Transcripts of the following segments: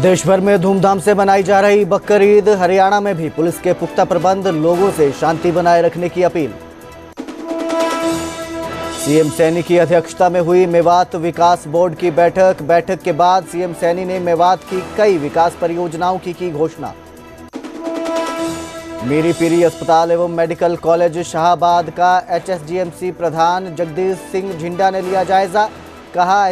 देश भर में धूमधाम से मनाई जा रही बकर ईद। हरियाणा में भी पुलिस के पुख्ता प्रबंध, लोगों से शांति बनाए रखने की अपील। सीएम सैनी की अध्यक्षता में हुई मेवात विकास बोर्ड की बैठक के बाद सीएम सैनी ने मेवात की कई विकास परियोजनाओं की घोषणा। मीरी पीरी अस्पताल एवं मेडिकल कॉलेज शाहबाद का एचएसजीएमसी प्रधान जगदीश सिंह झिंडा ने लिया जायजा। कहा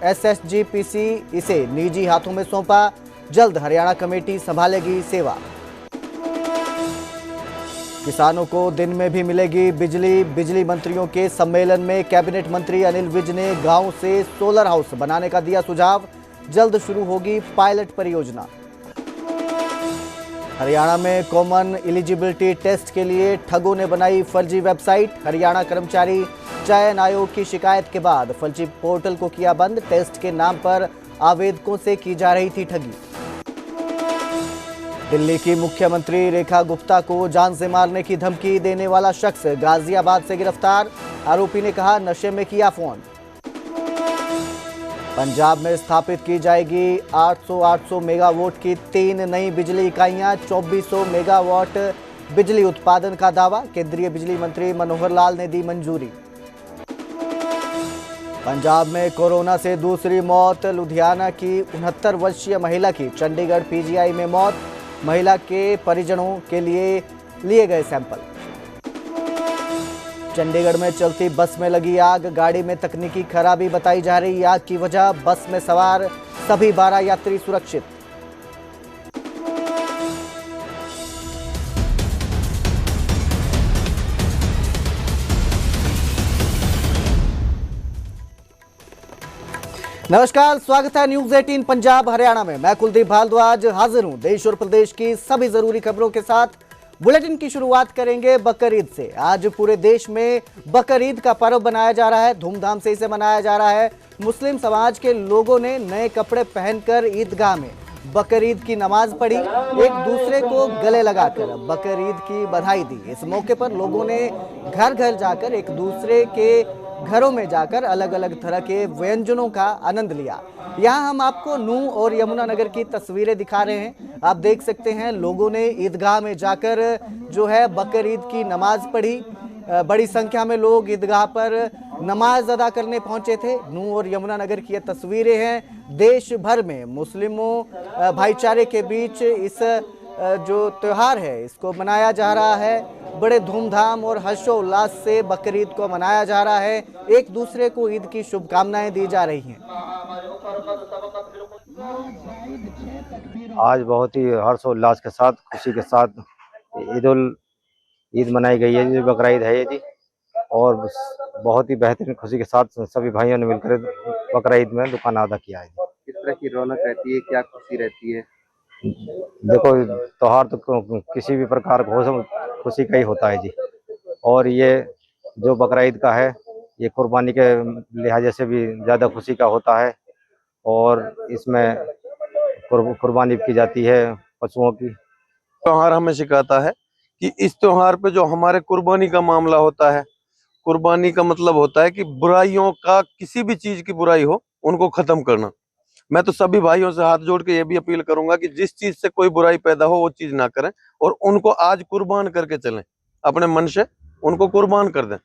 एसएसजीपीसी इसे निजी हाथों में सौंपा, जल्द हरियाणा कमेटी संभालेगी सेवा। किसानों को दिन में भी मिलेगी बिजली मंत्रियों के सम्मेलन में कैबिनेट मंत्री अनिल विज ने गांव से सोलर हाउस बनाने का दिया सुझाव, जल्द शुरू होगी पायलट परियोजना। हरियाणा में कॉमन एलिजिबिलिटी टेस्ट के लिए ठगों ने बनाई फर्जी वेबसाइट। हरियाणा कर्मचारी चयन आयोग की शिकायत के बाद फर्जी पोर्टल को किया बंद। टेस्ट के नाम पर आवेदकों से की जा रही थी ठगी। दिल्ली की मुख्यमंत्री रेखा गुप्ता को जान से मारने की धमकी देने वाला शख्स गाजियाबाद से गिरफ्तार। आरोपी ने कहा नशे में किया फोन। पंजाब में स्थापित की जाएगी 800 मेगावाट की 3 नई बिजली इकाइयां। 2400 मेगावाट बिजली उत्पादन का दावा। केंद्रीय बिजली मंत्री मनोहर लाल ने दी मंजूरी। पंजाब में कोरोना से दूसरी मौत। लुधियाना की 69 वर्षीय महिला की चंडीगढ़ पीजीआई में मौत। महिला के परिजनों के लिए गए सैंपल। चंडीगढ़ में चलती बस में लगी आग। गाड़ी में तकनीकी खराबी बताई जा रही। आग की वजह बस में सवार सभी 12 यात्री सुरक्षित। नमस्कार, स्वागत है न्यूज 18 पंजाब हरियाणा में। मैं कुलदीप भारद्वाज हाजिर हूं देश और प्रदेश की सभी जरूरी खबरों के साथ। बुलेटिन की शुरुआत करेंगे बकर ईद से। आज पूरे देश में बकर ईद का पर्व मनाया जा रहा है, धूमधाम से इसे मनाया जा रहा है। मुस्लिम समाज के लोगों ने नए कपड़े पहनकर ईदगाह में बकर ईद की नमाज पढ़ी, एक दूसरे को गले लगाकर बकर ईद की बधाई दी। इस मौके पर लोगों ने घर घर जाकर एक दूसरे के घरों में जाकर अलग अलग तरह के व्यंजनों का आनंद लिया। यहाँ हम आपको नूह और यमुनानगर की तस्वीरें दिखा रहे हैं। आप देख सकते हैं लोगों ने ईदगाह में जाकर जो है बकर ईद की नमाज पढ़ी। बड़ी संख्या में लोग ईदगाह पर नमाज अदा करने पहुंचे थे। नूह और यमुनानगर की ये तस्वीरें हैं। देश भर में मुस्लिमों भाईचारे के बीच इस जो त्योहार है इसको मनाया जा रहा है। बड़े धूमधाम और हर्षोल्लास से बकर ईद को मनाया जा रहा है। एक दूसरे को ईद की शुभकामनाएं दी जा रही हैं। आज बहुत ही हर्षोल्लास के साथ, खुशी के साथ ईद मनाई गई है जी, बकर ईद है ये जी। और बहुत ही बेहतरीन खुशी के साथ सभी भाइयों ने मिलकर बकर ईद में दुकान अदा किया है। किस तरह की रौनक रहती है, क्या खुशी रहती है? देखो, त्योहार तो किसी भी प्रकार खुशी का ही होता है जी। और ये जो बकर ईद का है ये कुर्बानी के लिहाजे से भी ज़्यादा खुशी का होता है। और इसमें कुर्बानी की जाती है पशुओं की। त्योहार हमें सिखाता है कि इस त्योहार पे जो हमारे कुर्बानी का मामला होता है, कुर्बानी का मतलब होता है कि बुराइयों का, किसी भी चीज की बुराई हो उनको खत्म करना। मैं तो सभी भाइयों से हाथ जोड़ के ये भी अपील करूंगा कि जिस चीज से कोई बुराई पैदा हो वो चीज ना करें और उनको आज कुर्बान करके चलें, अपने मन से उनको कुर्बान कर दें।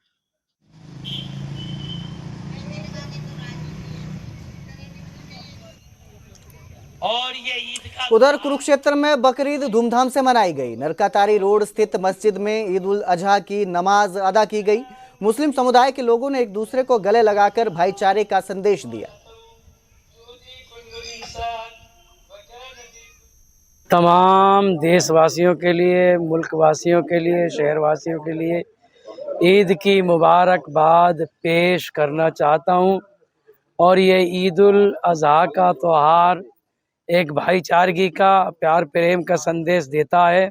उधर कुरुक्षेत्र में बकर ईद धूमधाम से मनाई गई। नरकातारी रोड स्थित मस्जिद में ईद उल अजहा की नमाज अदा की गई। मुस्लिम समुदाय के लोगों ने एक दूसरे को गले लगाकर भाईचारे का संदेश दिया। तमाम देशवासियों के लिए, मुल्क वासियों के लिए, शहरवासियों के लिए ईद की मुबारकबाद पेश करना चाहता हूं। और ये ईद उल अजहा का त्यौहार एक भाईचारगी का, प्यार प्रेम का संदेश देता है।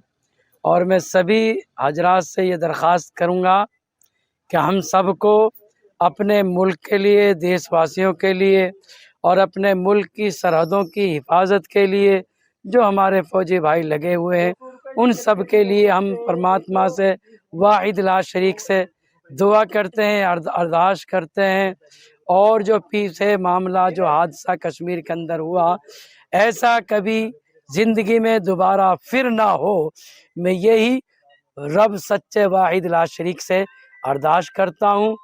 और मैं सभी हजरात से ये दरख्वास्त करूंगा कि हम सबको अपने मुल्क के लिए, देशवासियों के लिए और अपने मुल्क की सरहदों की हिफाजत के लिए जो हमारे फौजी भाई लगे हुए हैं, उन सब के लिए हम परमात्मा से वाहिद ला शरीक से दुआ करते हैं, अरदास करते हैं और जो पीछे मामला जो हादसा कश्मीर के अंदर हुआ, ऐसा कभी जिंदगी में दोबारा फिर ना हो। मैं यही रब सच्चे वाहिद ला शरीक से अरदास करता हूँ।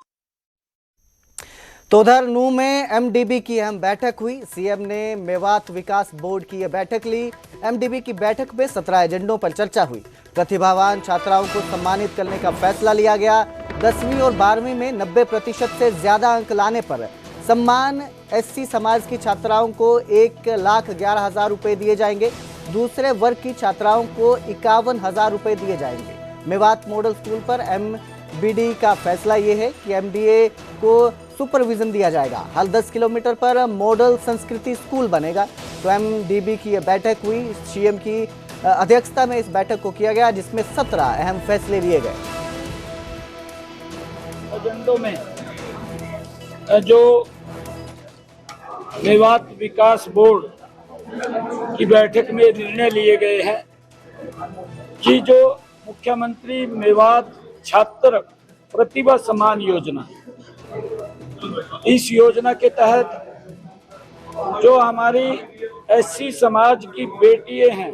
तो उधर नूंह में एमडीबी की अहम बैठक हुई। सीएम ने मेवात विकास बोर्ड की यह बैठक ली। एमडीबी की बैठक में 17 एजेंडों पर चर्चा हुई। प्रतिभावान छात्राओं को सम्मानित करने का फैसला लिया गया। 10वीं और 12वीं में 90% से ज्यादा अंक लाने पर सम्मान। एससी समाज की छात्राओं को 1,11,000 रुपए दिए जाएंगे। दूसरे वर्ग की छात्राओं को 51,000 रुपए दिए जाएंगे। मेवात मॉडल स्कूल पर एमबीडी का फैसला ये है कि एमडीए को सुपरविजन दिया जाएगा। हर 10 किलोमीटर पर मॉडल संस्कृति स्कूल बनेगा। तो एमडीबी की यह बैठक हुई। सीएम की अध्यक्षता में इस बैठक को किया गया, जिसमें 17 अहम फैसले लिए गए। एजेंडों में जो मेवात विकास बोर्ड की बैठक में निर्णय लिए गए हैं कि जो मुख्यमंत्री मेवात छात्र प्रतिभा सम्मान योजना, इस योजना के तहत जो हमारी एससी समाज की बेटियां हैं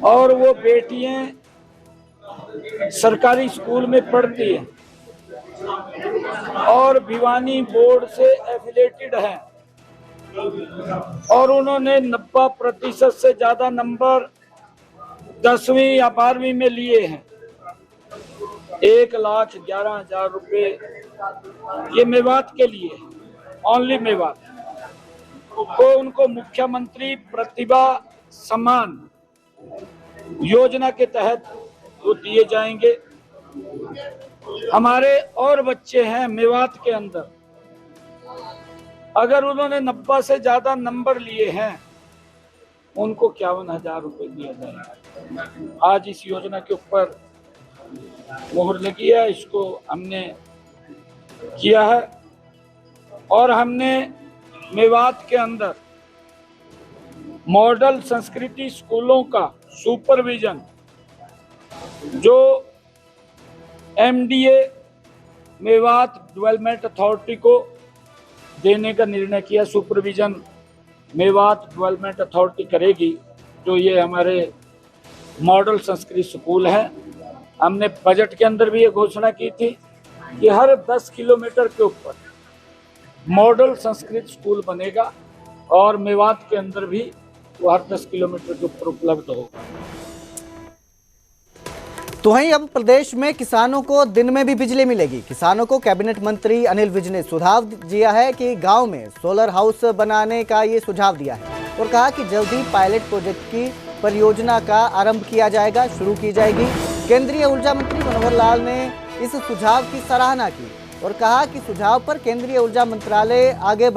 और वो बेटियां सरकारी स्कूल में पढ़ती हैं और भिवानी बोर्ड से एफिलेटेड हैं और उन्होंने 90% से ज्यादा नंबर 10वीं या 12वीं में लिए हैं, 1,11,000 रुपए ये मेवात के लिए, ओनली मेवात को उनको मुख्यमंत्री प्रतिभा सम्मान योजना के तहत वो दिए जाएंगे। हमारे और बच्चे हैं मेवात के अंदर, अगर उन्होंने 90 से ज्यादा नंबर लिए हैं उनको 51,000 रुपए दिया जाएगा। आज इस योजना के ऊपर मोहर लगी है, इसको हमने किया है और हमने मेवात के अंदर मॉडल संस्कृति स्कूलों का सुपरविजन जो एमडीए मेवात डेवलपमेंट अथॉरिटी को देने का निर्णय किया। सुपरविजन मेवात डेवलपमेंट अथॉरिटी करेगी। जो ये हमारे मॉडल संस्कृत स्कूल है, हमने बजट के अंदर भी ये घोषणा की थी कि हर 10 किलोमीटर के ऊपर मॉडल संस्कृत स्कूल बनेगा और मेवात के अंदर भी वो हर 10 किलोमीटर के ऊपर उपलब्ध होगा। तो वहीं अब प्रदेश में किसानों को दिन में भी बिजली मिलेगी। किसानों को कैबिनेट मंत्री अनिल विज ने सुझाव दिया है कि गांव में सोलर हाउस बनाने का ये सुझाव दिया है और कहा कि जल्द ही पायलट प्रोजेक्ट की परियोजना का आरंभ किया जाएगा, शुरू की जाएगी। केंद्रीय ऊर्जा मंत्री मनोहर लाल ने इस सुझाव की सराहना की और कहा कि सुझाव पर केंद्रीय ऊर्जा मंत्रालय आगे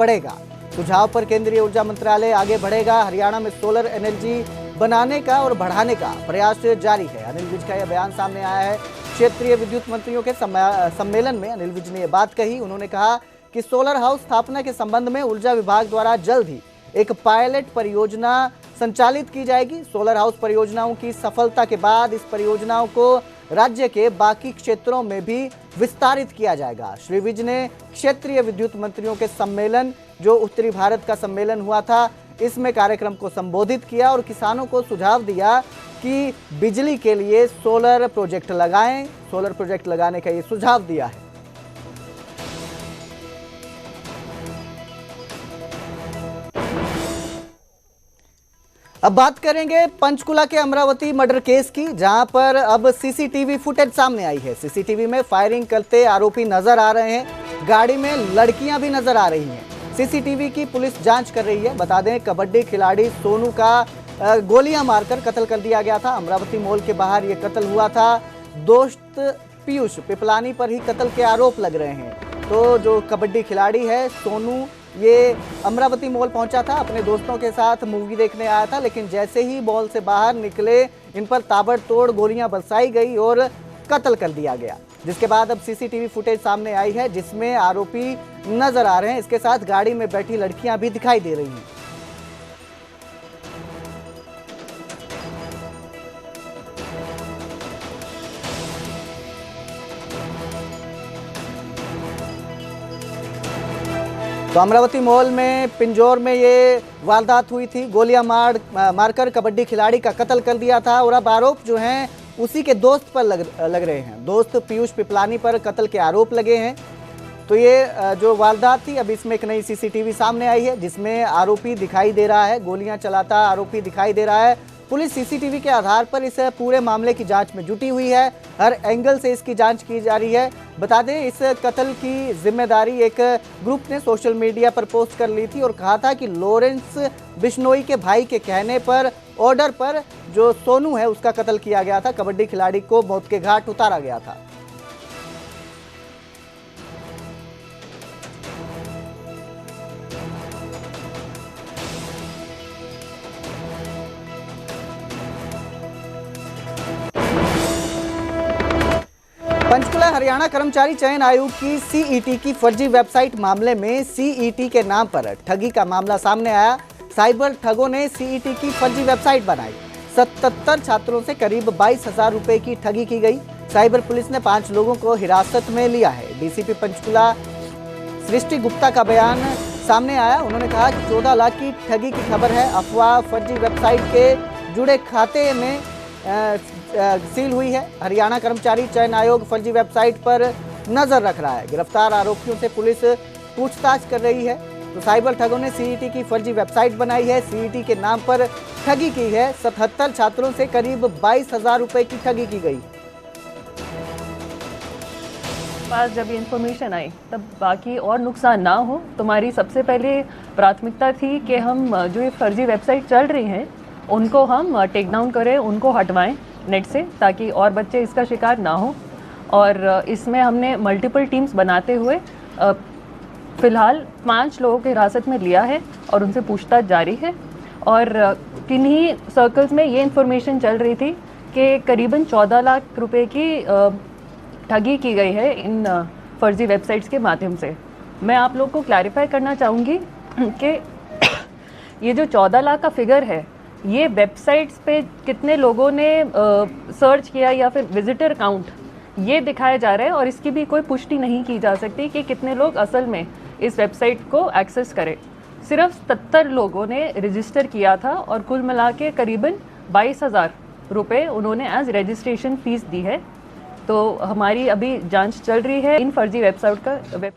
बढ़ेगा। हरियाणा में सोलर एनर्जी बनाने का और बढ़ाने का प्रयास जारी है। अनिल विज का यह बयान सामने आया है। क्षेत्रीय विद्युत मंत्रियों के सम्मेलन में अनिल विज ने यह बात कही। उन्होंने कहा कि सोलर हाउस स्थापना के संबंध में ऊर्जा विभाग द्वारा जल्द ही एक पायलट परियोजना संचालित की जाएगी। सोलर हाउस परियोजनाओं की सफलता के बाद इस परियोजनाओं को राज्य के बाकी क्षेत्रों में भी विस्तारित किया जाएगा। श्री विज ने क्षेत्रीय विद्युत मंत्रियों के सम्मेलन, जो उत्तरी भारत का सम्मेलन हुआ था, इसमें कार्यक्रम को संबोधित किया और किसानों को सुझाव दिया कि बिजली के लिए सोलर प्रोजेक्ट लगाएं। सोलर प्रोजेक्ट लगाने का ये सुझाव दिया है। अब बात करेंगे पंचकुला के अमरावती मर्डर केस की, जहां पर अब सीसीटीवी फुटेज सामने आई है। सीसीटीवी में फायरिंग करते आरोपी नजर आ रहे हैं। गाड़ी में लड़कियां भी नजर आ रही हैं। सीसीटीवी की पुलिस जांच कर रही है। बता दें, कबड्डी खिलाड़ी सोनू का गोलियां मारकर कत्ल कर दिया गया था। अमरावती मॉल के बाहर यह कत्ल हुआ था। दोस्त पीयूष पिपलानी पर ही कत्ल के आरोप लग रहे हैं। तो जो कबड्डी खिलाड़ी है सोनू, ये अमरावती मॉल पहुंचा था, अपने दोस्तों के साथ मूवी देखने आया था, लेकिन जैसे ही मॉल से बाहर निकले इन पर ताबड़तोड़ गोलियां बरसाई गई और कत्ल कर दिया गया। जिसके बाद अब सीसीटीवी फुटेज सामने आई है, जिसमें आरोपी नजर आ रहे हैं। इसके साथ गाड़ी में बैठी लड़कियां भी दिखाई दे रही हैं। तो अमरावती मॉल में पिंजौर में ये वारदात हुई थी। गोलियां मारकर कबड्डी खिलाड़ी का कत्ल कर दिया था और अब आरोप जो हैं उसी के दोस्त पर लग रहे हैं। दोस्त पीयूष पिपलानी पर कत्ल के आरोप लगे हैं। तो ये जो वारदात थी, अब इसमें एक नई सीसीटीवी सामने आई है जिसमें आरोपी दिखाई दे रहा है, गोलियां चलाता आरोपी दिखाई दे रहा है। पुलिस सीसीटीवी के आधार पर इस पूरे मामले की जांच में जुटी हुई है। हर एंगल से इसकी जांच की जा रही है। बता दें, इस कत्ल की जिम्मेदारी एक ग्रुप ने सोशल मीडिया पर पोस्ट कर ली थी और कहा था कि लॉरेंस बिश्नोई के भाई के कहने पर, ऑर्डर पर जो सोनू है उसका कत्ल किया गया था। कबड्डी खिलाड़ी को मौत के घाट उतारा गया था। पंचकुला हरियाणा कर्मचारी चयन आयोग की सीईटी की फर्जी वेबसाइट मामले में सीईटी के नाम पर ठगी का मामला सामने आया। साइबर ठगों ने सीईटी की फर्जी वेबसाइट बनाई। 77 छात्रों से करीब 22,000 रुपए की ठगी की गई। साइबर पुलिस ने 5 लोगों को हिरासत में लिया है। डीसीपी पंचकुला सृष्टि गुप्ता का बयान सामने आया। उन्होंने कहा कि 14 लाख की ठगी की खबर है। अफवाह फर्जी वेबसाइट के जुड़े खाते में सील हुई है। हरियाणा कर्मचारी चयन आयोग फर्जी वेबसाइट पर नजर रख रहा है। गिरफ्तार आरोपियों से पुलिस पूछताछ कर रही है। तो साइबर ठगों ने सीईटी की फर्जी वेबसाइट बनाई है, सीईटी के नाम पर ठगी की है। 77 छात्रों से करीब 22,000 रुपए की ठगी की गई। पास जब ये इन्फॉर्मेशन आई तब बाकी और नुकसान ना हो, तुम्हारी सबसे पहले प्राथमिकता थी कि हम जो ये फर्जी वेबसाइट चल रही हैं उनको हम टेक डाउन करें, उनको हटवाएं नेट से, ताकि और बच्चे इसका शिकार ना हो। और इसमें हमने मल्टीपल टीम्स बनाते हुए फ़िलहाल 5 लोगों की हिरासत में लिया है और उनसे पूछताछ जारी है। और किन्हीं सर्कल्स में ये इन्फॉर्मेशन चल रही थी कि करीबन 14 लाख रुपए की ठगी की गई है इन फर्जी वेबसाइट्स के माध्यम से। मैं आप लोग को क्लैरिफाई करना चाहूँगी कि ये जो 14 लाख का फिगर है, ये वेबसाइट्स पे कितने लोगों ने सर्च किया या फिर विजिटर काउंट, ये दिखाया जा रहा है और इसकी भी कोई पुष्टि नहीं की जा सकती कि कितने लोग असल में इस वेबसाइट को एक्सेस करें। सिर्फ 77 लोगों ने रजिस्टर किया था और कुल मिला के करीबन 22,000 रुपये उन्होंने एज रजिस्ट्रेशन फ़ीस दी है। तो हमारी अभी जांच चल रही है इन फर्जी वेबसाइट का।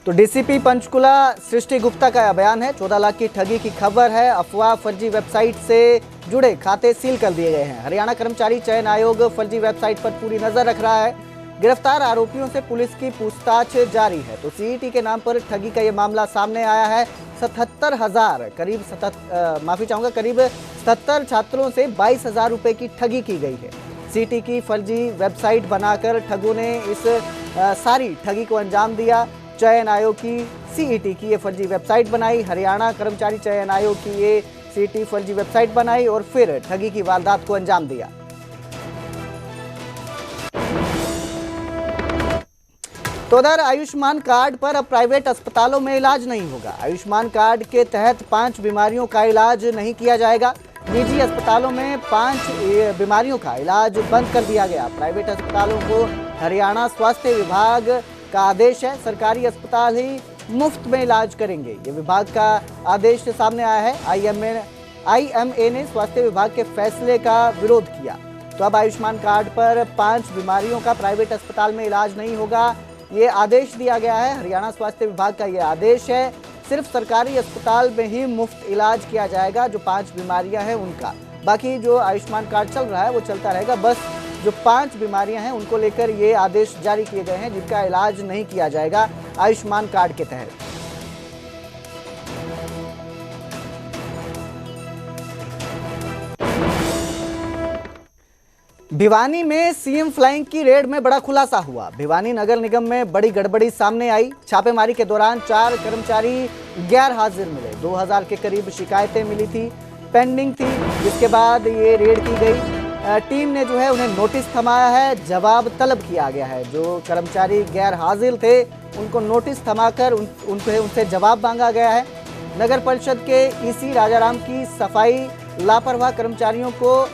तो डीसीपी पंचकुला सृष्टि गुप्ता का बयान है। 14 लाख की ठगी की खबर है। अफवाह फर्जी वेबसाइट से जुड़े खाते सील कर दिए गए हैं। हरियाणा कर्मचारी चयन आयोग फर्जी वेबसाइट पर पूरी नजर रख रहा है। गिरफ्तार आरोपियों से पुलिस की पूछताछ जारी है। तो सीईटी के नाम पर ठगी का ये मामला सामने आया है। 77,000 करीब 77 छात्रों से 22,000 रुपए की ठगी की गई है। सीईटी की फर्जी वेबसाइट बनाकर ठगों ने इस सारी ठगी को अंजाम दिया। चयन आयोग की सीईटी की ये फर्जी वेबसाइट बनाई, हरियाणा कर्मचारी चयन आयोग की ये सीईटी फर्जी वेबसाइट बनाई और फिर ठगी की वारदात को अंजाम दिया। तो उधर आयुष्मान कार्ड पर अब प्राइवेट अस्पतालों में इलाज नहीं होगा। आयुष्मान कार्ड के तहत 5 बीमारियों का इलाज नहीं किया जाएगा। निजी अस्पतालों में 5 बीमारियों का इलाज बंद कर दिया गया। प्राइवेट अस्पतालों को हरियाणा स्वास्थ्य विभाग का आदेश है। सरकारी अस्पताल ही मुफ्त में इलाज करेंगे। ये विभाग का आदेश सामने आया है। आईएमए ने स्वास्थ्य विभाग के फैसले का विरोध किया। तो अब आयुष्मान कार्ड पर 5 बीमारियों का प्राइवेट अस्पताल में इलाज नहीं होगा, ये आदेश दिया गया है। हरियाणा स्वास्थ्य विभाग का ये आदेश है। सिर्फ सरकारी अस्पताल में ही मुफ्त इलाज किया जाएगा जो 5 बीमारियां हैं उनका। बाकी जो आयुष्मान कार्ड चल रहा है वो चलता रहेगा। बस जो 5 बीमारियां हैं उनको लेकर ये आदेश जारी किए गए हैं जिनका इलाज नहीं किया जाएगा आयुष्मान कार्ड के तहत। भिवानी में सीएम फ्लाइंग की रेड में बड़ा खुलासा हुआ। भिवानी नगर निगम में बड़ी गड़बड़ी सामने आई। छापेमारी के दौरान 4 कर्मचारी गैर हाजिर मिले। 2000 के करीब शिकायतें मिली थी, पेंडिंग थी, जिसके बाद ये रेड की गई। टीम ने जो है उन्हें नोटिस थमाया है, जवाब तलब किया गया है। जो कर्मचारी गैर हाजिर थे उनको नोटिस थमाकर उनसे जवाब मांगा गया है। नगर परिषद के ईसी राजाराम की सफाई लापरवाह कर्मचारियों को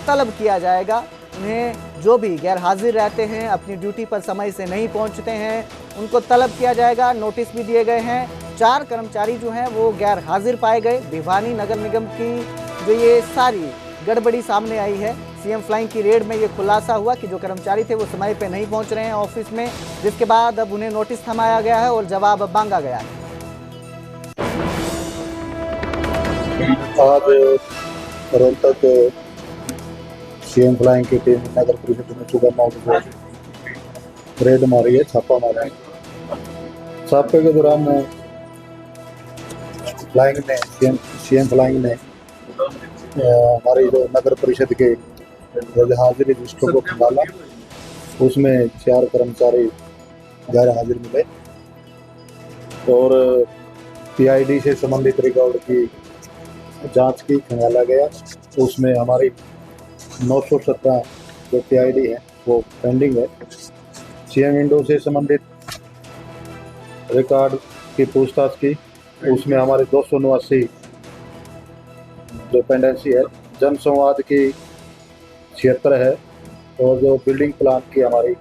तलब किया जाएगा। उन्हें जो भी गैर हाजिर रहते हैं, अपनी ड्यूटी पर समय से नहीं पहुंचते हैं, उनको तलब किया जाएगा। नोटिस भी दिए गए हैं। 4 कर्मचारी जो हैं वो गैर हाजिर पाए गए। भिवानी नगर निगम की जो ये सारी गड़बड़ी सामने आई है, सीएम फ्लाइंग की रेड में ये खुलासा हुआ कि जो कर्मचारी थे वो समय पे नहीं पहुंच रहे हैं ऑफिस में, जिसके बाद अब उन्हें नोटिस थमाया गया है और जवाब मांगा गया है। आज रोहतक सीएम फ्लाइंग की टीम नगर परिषद में सुबह 9 बजे रेड मारी है, छापा मारा है। छापे के दौरान फ्लाइंग ने सीएम फ्लाइंग ने हमारी जो नगर परिषद के हाजिरी रजिस्टर को खंगाला, उसमें 4 कर्मचारी गैर हाजिर मिले और पीआईडी से संबंधित रिकॉर्ड की जांच की, खंगाला गया। उसमें हमारी 917 जो पीआईडी है वो पेंडिंग है। सीएम विंडो से संबंधित रिकॉर्ड की पूछताछ की, उसमें हमारे 289 जो पेंडेंसी है। जन संवाद की 76 है और जो बिल्डिंग प्लान की हमारी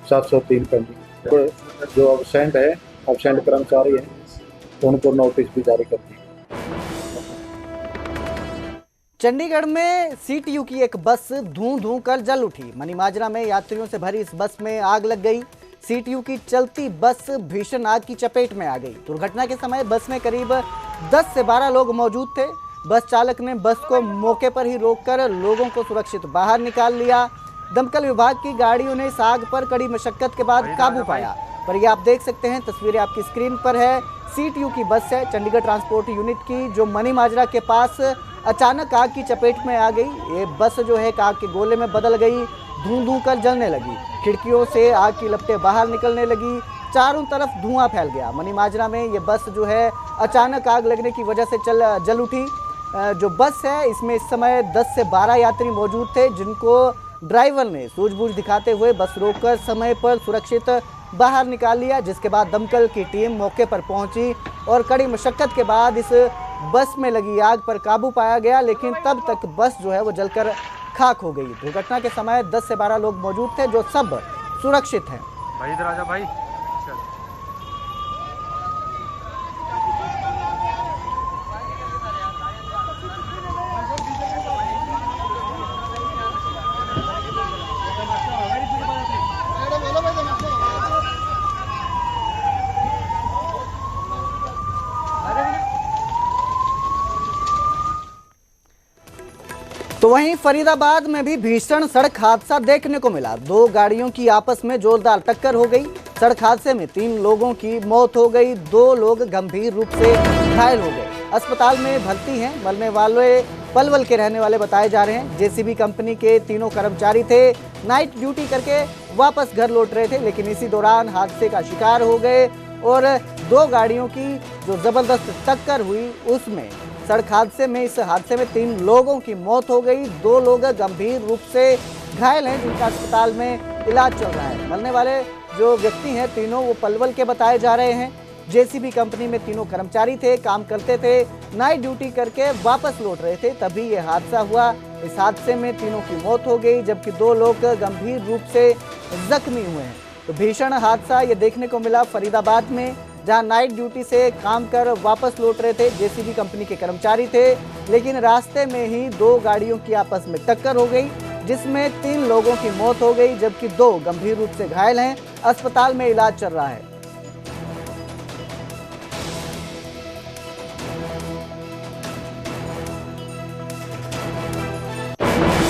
703 पेंडिंग। जो एब्सेंट है, एब्सेंट कर्मचारी हैं, उनको नोटिस भी जारी कर दी। चंडीगढ़ में सीटीयू की एक बस धूं कर जल उठी। मनीमाजरा में यात्रियों से भरी इस बस में आग लग गई। सीटीयू की चलती बस भीषण आग की चपेट में आ गई। दुर्घटना के समय बस में करीब 10 से 12 लोग मौजूद थे। बस चालक ने बस को मौके पर ही रोककर लोगों को सुरक्षित बाहर निकाल लिया। दमकल विभाग की गाड़ियों ने इस आग पर कड़ी मशक्कत के बाद काबू पाया। पर ये आप देख सकते हैं, तस्वीरें आपकी स्क्रीन पर है। सीटीयू की बस है, चंडीगढ़ ट्रांसपोर्ट यूनिट की, जो मनीमाजरा के पास अचानक आग की चपेट में आ गई। ये बस जो है आग के गोले में बदल गई, धूं कर जलने लगी। खिड़कियों से आग की लपटें बाहर निकलने लगी, चारों तरफ धुआं फैल गया। मनीमाजरा में ये बस जो है अचानक आग लगने की वजह से जल उठी। जो बस है इसमें इस समय 10 से 12 यात्री मौजूद थे, जिनको ड्राइवर ने सूझबूझ दिखाते हुए बस रोककर समय पर सुरक्षित बाहर निकाल लिया। जिसके बाद दमकल की टीम मौके पर पहुंची और कड़ी मशक्कत के बाद इस बस में लगी आग पर काबू पाया गया, लेकिन तब तक बस जो है वो जलकर खाक हो गई। दुर्घटना के समय 10 से 12 लोग मौजूद थे, जो सब सुरक्षित हैं। भाई इधर आजा भाई। तो वहीं फरीदाबाद में भी भीषण सड़क हादसा देखने को मिला। 2 गाड़ियों की आपस में जोरदार टक्कर हो गई। सड़क हादसे में 3 लोगों की मौत हो गई, 2 लोग गंभीर रूप से घायल हो गए। अस्पताल में भर्ती हैं। मरने वाले पलवल के रहने वाले बताए जा रहे हैं। जेसीबी कंपनी के तीनों कर्मचारी थे, नाइट ड्यूटी करके वापस घर लौट रहे थे, लेकिन इसी दौरान हादसे का शिकार हो गए और 2 गाड़ियों की जो जबरदस्त टक्कर हुई उसमें सड़क हादसे में इस हादसे में 3 लोगों की मौत हो गई, 2 लोग गंभीर रूप से घायल हैं, जिनका अस्पताल में इलाज चल रहा है। मरने वाले जो व्यक्ति हैं तीनों वो पलवल के बताए जा रहे हैं। जेसीबी कंपनी में तीनों कर्मचारी थे, काम करते थे, नाइट ड्यूटी करके वापस लौट रहे थे, तभी ये हादसा हुआ। इस हादसे में तीनों की मौत हो गई, जबकि 2 लोग गंभीर रूप से जख्मी हुए हैं। तो भीषण हादसा ये देखने को मिला फरीदाबाद में, जहां नाइट ड्यूटी से काम कर वापस लौट रहे थे जेसीबी कंपनी के कर्मचारी थे, लेकिन रास्ते में ही 2 गाड़ियों की आपस में टक्कर हो गई, जिसमें 3 लोगों की मौत हो गई, जबकि 2 गंभीर रूप से घायल हैं। अस्पताल में इलाज चल रहा है।